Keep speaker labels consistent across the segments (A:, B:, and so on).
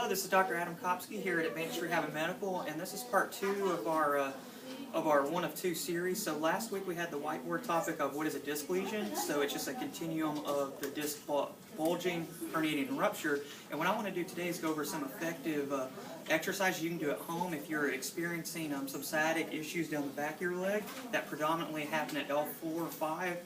A: Hello, this is Dr. Adam Kopsky here at Advanced Rehab and Medical, and this is part 2 of our 1 of 2 series. So last week we had the whiteboard topic of what is a disc lesion. So it's just a continuum of the disc bulging, herniating, and rupture. And what I want to do today is go over some effective exercises you can do at home if you're experiencing some sciatic issues down the back of your leg that predominantly happen at L4 or 5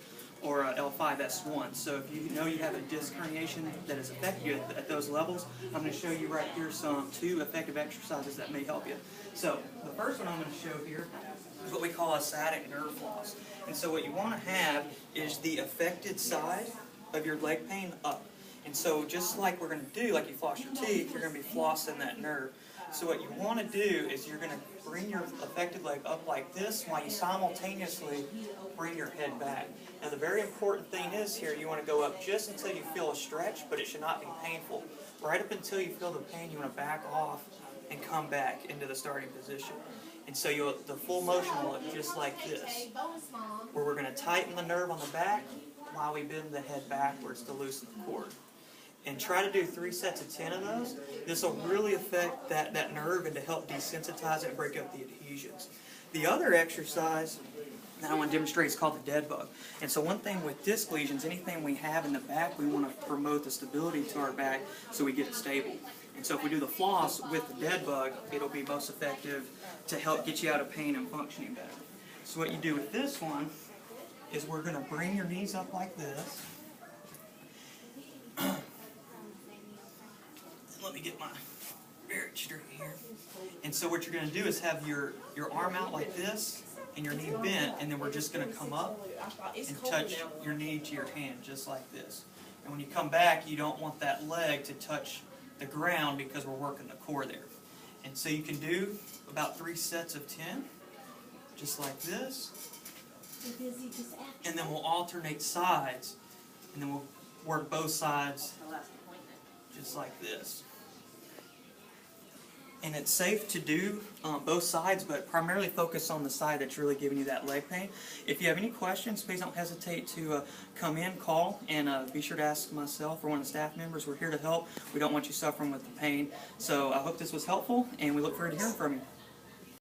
A: or L5 S1. So if you know you have a disc herniation that has affected you at those levels, I'm going to show you right here some 2 effective exercises that may help you. So the first one I'm going to show here is what we call a sciatic nerve floss. And so what you want to have is the affected side of your leg pain up. And so just like we're going to do, like you floss your teeth, you're going to be flossing that nerve. So what you want to do is you're going to bring your affected leg up like this while you simultaneously bring your head back. Now the very important thing is here, you want to go up just until you feel a stretch, but it should not be painful. Right up until you feel the pain, you want to back off and come back into the starting position. And so the full motion will look just like this, where we're going to tighten the nerve on the back while we bend the head backwards to loosen the cord. And try to do 3 sets of 10 of those. This will really affect that nerve and to help desensitize it and break up the adhesions. The other exercise that I want to demonstrate is called the dead bug. And so one thing with disc lesions, anything we have in the back, we want to promote the stability to our back so we get it stable. And so if we do the floss with the dead bug, it'll be most effective to help get you out of pain and functioning better. So what you do with this one is we're going to bring your knees up like this. Let me get my bearing straight here. And so what you're going to do is have your arm out like this and your knee bent, and then we're just going to come up and touch your knee to your hand just like this. And when you come back, you don't want that leg to touch the ground because we're working the core there. And so you can do about 3 sets of 10, just like this. And then we'll alternate sides, and then we'll work both sides just like this. And it's safe to do both sides, but primarily focus on the side that's really giving you that leg pain. If you have any questions, please don't hesitate to come in, call, and be sure to ask myself or one of the staff members. We're here to help. We don't want you suffering with the pain. So I hope this was helpful, and we look forward to hearing from you.